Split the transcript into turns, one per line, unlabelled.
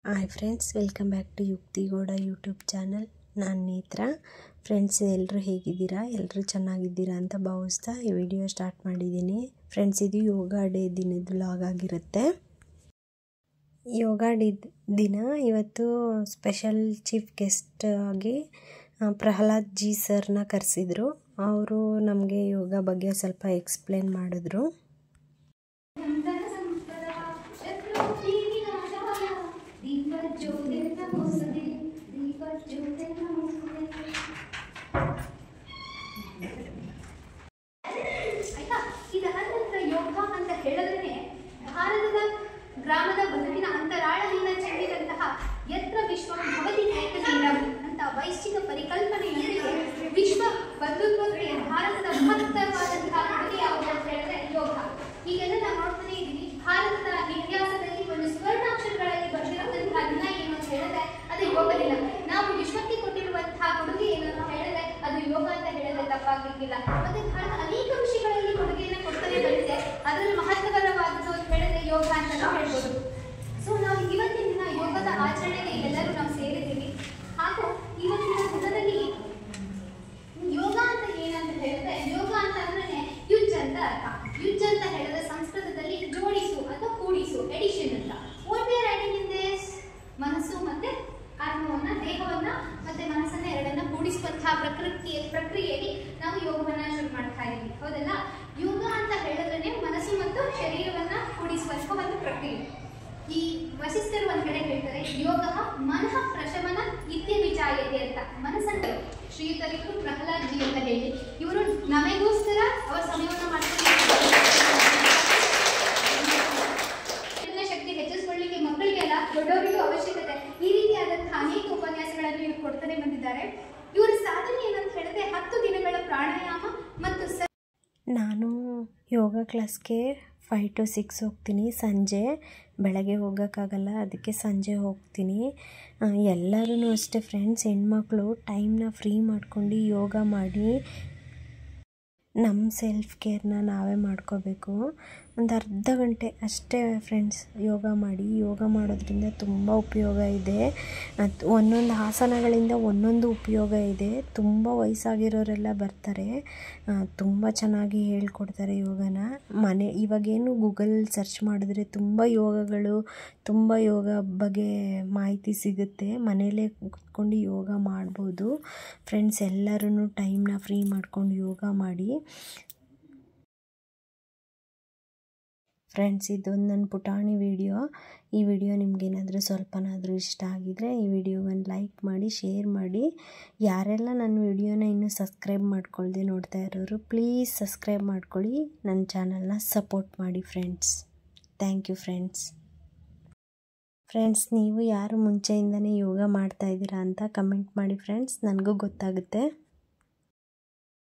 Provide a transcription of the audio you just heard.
Hi friends, welcome back to ಯುಕ್ತಿಗೌಡ YouTube channel. ನಾನು ನೇತ್ರ. Friends, ಎಲ್ಲರೂ ಹೇಗಿದ್ದೀರಾ? ಎಲ್ಲರೂ ಚೆನ್ನಾಗಿದ್ದೀರಾ ಅಂತ ಭಾವಿಸ್ತಾ ಈ ವಿಡಿಯೋ ಸ್ಟಾರ್ಟ್ ಮಾಡಿದ್ದೀನಿ. ಫ್ರೆಂಡ್ಸ್, ಇದು ಯೋಗ ಡೇ ದಿನದ ವ್ಲಾಗ್ ಆಗಿರುತ್ತೆ. ಯೋಗ ಡೇ ದಿನ ಇವತ್ತು ಸ್ಪೆಷಲ್ ಚೀಫ್ ಗೆಸ್ಟ್ ಆಗಿ ಪ್ರಹ್ಲಾದ್ ಜಿ ಸರ್ನ ಕರೆಸಿದ್ರು. ಅವರು ನಮಗೆ ಯೋಗ ಬಗ್ಗೆ ಸ್ವಲ್ಪ ಎಕ್ಸ್ಪ್ಲೇನ್ ಮಾಡಿದ್ರು.
ಯೋಗ ಅಂತ ಹೇಳಿದ್ರೆ ಭಾರತದ ಗ್ರಾಮದ ಬದುಕಿನ ಅಂತರಾಳದಿಂದ ಚೆಲ್ಲಿದಂತಹ ಯತ್ರ ವಿಶ್ವಂ ಭವತಿ ಏಕಶೀಲಂ ಅಂತ ವೈಶ್ವಿಕ ಪರಿಕಲ್ಪನೆಯೊಂದಿಗೆ ವಿಶ್ವ ಬಂಧುತ್ವಕ್ಕೆ ಭಾರತದ ಮಹತ್ತರವಾದಂತಹ ಕೊಡುಗೆ ಯಾವುದು ಅಂತ ಹೇಳಿದ್ರೆ ಯೋಗ. ಈಗೆಲ್ಲ ನಾವು ನೋಡ್ತಾನೆ ಇದ್ದೀವಿ, ಭಾರತದ ಇತಿಹಾಸದಲ್ಲಿ ಒಂದು ಸ್ವರ್ಣಾಕ್ಷರಗಳಲ್ಲಿ ಬಂದಿರುವಂತಹ ದಿನ ಏನು ಅಂತ ಹೇಳಿದ್ರೆ ಅದು ಯೋಗ ದಿನ. ನಾವು ವಿಶ್ವಕ್ಕೆ ಕೊಟ್ಟಿರುವಂತಹ ಕೊಡುಗೆ ಏನು ಅಂತ ಹೇಳಿದ್ರೆ ಅದು ಯೋಗ ಅಂತ ಹೇಳಿದ್ರೆ ತಪ್ಪಾಗಲಿಕ್ಕಿಲ್ಲ. ಮತ್ತೆ ಭಾರತ ಅನೇಕ ವಿಷಯಗಳಲ್ಲಿ ಕೊಡುಗೆಯನ್ನು ಕೊಡ್ತಾನೆ ಬಂದಿದೆ. ಅದರಲ್ಲಿ ಮಹತ್ವಕರವಾದದ್ದು ಅಂತ ಹೇಳಿದ್ರೆ ಯೋಗ ಅಂತ ನಾವು ಹೇಳ್ಬೋದು. ಸೊ ನಾವು ಇವತ್ತಿನ ದಿನ ಯೋಗದ ಆಚರಣೆಗೆ ಎಲ್ಲರೂ ನಾವು ಸೇರಿದ್ದೀವಿ. ಹಾಗೂ ಇವತ್ತಿನ ದಿನದಲ್ಲಿ ಯೋಗ ಅಂತ ಏನಂತ ಹೇಳಿದ್ರೆ, ಯೋಗ ಅಂತ ಅಂದ್ರೆ ಯುಜ್ ಅಂತ ಅರ್ಥ. ಯುಜ್ ಅಂತ ಹೇಳಿದ್ರೆ ಸಂಸ್ಕೃತದಲ್ಲಿ ಜೋಡಿಸು ಅಥವಾ ಕೂಡಿಸು, ಎಡಿಷನ್ ಅಂತ. What we are adding in this? ಮನಸ್ಸು ಮತ್ತೆ ಆತ್ಮವನ್ನ, ದೇಹವನ್ನ ಮತ್ತೆ ಮನಸ್ಸನ್ನ ಎರಡನ್ನ ಕೂಡಿಸುವಂತಹ ಪ್ರಕ್ರಿಯೆಯಲ್ಲಿ ನಾವು ಯೋಗವನ್ನ ಶುರು ಮಾಡ್ತಾ ಇದ್ದೀವಿ, ಹೌದಲ್ಲ? ಯೋಗ ಅಂತ ಹೇಳಿದ್ರೆ ಮನಸ್ಸು ಮತ್ತು ಶರೀರವನ್ನ ಕೂಡಿಸುವಂತಹ ಒಂದು ಪ್ರಕ್ರಿಯೆ. ಈ ವಸಿಷ್ಠರು ಒಂದ್ ಕಡೆ ಹೇಳ್ತಾರೆ, ಯೋಗ ಮನಃ ಪ್ರಶಮನ ಇತ್ಯಭಿಚಾಯತೆ ಅಂತ. ಮನಸ್ಸನ್ನು ಶ್ರೀಯುತರಿಗೂ ಪ್ರಹ್ಲಾದ್ ಜಿ ಅಂತ ಹೇಳಿ ಇವರು ನಮಗೋಸ್ಕರ ಅವರ ಸಮಯವನ್ನ ಮಾಡ್ತಾರೆ. ಶಕ್ತಿ ಹೆಚ್ಚಿಸಿಕೊಳ್ಳಿಕ್ಕೆ ಮಕ್ಕಳಿಗೆಲ್ಲ ದೊಡ್ಡವರಿಗೂ ಅವಶ್ಯಕತೆ. ಈ ರೀತಿಯಾದಂತಹ ಅನೇಕ ಉಪನ್ಯಾಸಗಳನ್ನು ಇವರು ಕೊಡ್ತಾನೆ ಬಂದಿದ್ದಾರೆ. ಇವರ ಸಾಧನೆ ಏನಂತ ಹೇಳಿದ್ರೆ 10 ದಿನಗಳ ಪ್ರಾಣಾಯಾಮ ಮತ್ತು
ನಾನು ಯೋಗ ಕ್ಲಾಸ್ಗೆ 5 to 6 ಹೋಗ್ತೀನಿ. ಸಂಜೆ, ಬೆಳಗ್ಗೆ ಹೋಗೋಕ್ಕಾಗಲ್ಲ, ಅದಕ್ಕೆ ಸಂಜೆ ಹೋಗ್ತೀನಿ. ಎಲ್ಲರೂ ಅಷ್ಟೇ ಫ್ರೆಂಡ್ಸ್, ಹೆಣ್ಮಕ್ಳು ಟೈಮ್ನ ಫ್ರೀ ಮಾಡ್ಕೊಂಡು ಯೋಗ ಮಾಡಿ ನಮ್ಮ ಸೆಲ್ಫ್ ಕೇರ್ನ ನಾವೇ ಮಾಡ್ಕೋಬೇಕು. ಒಂದು ಅರ್ಧ ಗಂಟೆ ಅಷ್ಟೇ ಫ್ರೆಂಡ್ಸ್ ಯೋಗ ಮಾಡಿ. ಯೋಗ ಮಾಡೋದ್ರಿಂದ ತುಂಬ ಉಪಯೋಗ ಇದೆ. ಒಂದೊಂದು ಆಸನಗಳಿಂದ ಒಂದೊಂದು ಉಪಯೋಗ ಇದೆ. ತುಂಬ ವಯಸ್ಸಾಗಿರೋರೆಲ್ಲ ಬರ್ತಾರೆ, ತುಂಬ ಚೆನ್ನಾಗಿ ಹೇಳ್ಕೊಡ್ತಾರೆ ಯೋಗನ. ಇವಾಗೇನು ಗೂಗಲ್ ಸರ್ಚ್ ಮಾಡಿದ್ರೆ ತುಂಬ ಯೋಗಗಳು, ತುಂಬ ಯೋಗ ಬಗ್ಗೆ ಮಾಹಿತಿ ಸಿಗುತ್ತೆ. ಮನೇಲೇ ಕೂತ್ಕೊಂಡು ಯೋಗ ಮಾಡ್ಬೋದು ಫ್ರೆಂಡ್ಸ್. ಎಲ್ಲರೂ ಟೈಮ್ನ ಫ್ರೀ ಮಾಡ್ಕೊಂಡು ಯೋಗ ಮಾಡಿ ಫ್ರೆಂಡ್ಸ್. ಇದೊಂದು ನನ್ನ ಪುಟಾಣಿ ವಿಡಿಯೋ. ಈ ವಿಡಿಯೋ ನಿಮಗೇನಾದರೂ ಸ್ವಲ್ಪನಾದರೂ ಇಷ್ಟ ಆಗಿದರೆ ಈ ವಿಡಿಯೋವನ್ನು ಲೈಕ್ ಮಾಡಿ, ಶೇರ್ ಮಾಡಿ. ಯಾರೆಲ್ಲ ನನ್ನ ವಿಡಿಯೋನ ಇನ್ನೂ ಸಬ್ಸ್ಕ್ರೈಬ್ ಮಾಡ್ಕೊಳ್ದೆ ನೋಡ್ತಾ ಇರೋರು, ಪ್ಲೀಸ್ ಸಬ್ಸ್ಕ್ರೈಬ್ ಮಾಡ್ಕೊಳ್ಳಿ. ನನ್ನ ಚಾನಲ್ನ ಸಪೋರ್ಟ್ ಮಾಡಿ friends. Thank you friends. Friends, ನೀವು ಯಾರು ಮುಂಚೆಯಿಂದನೇ ಯೋಗ ಮಾಡ್ತಾಯಿದ್ದೀರಾ ಅಂತ ಕಮೆಂಟ್ ಮಾಡಿ ಫ್ರೆಂಡ್ಸ್, ನನಗೂ ಗೊತ್ತಾಗುತ್ತೆ.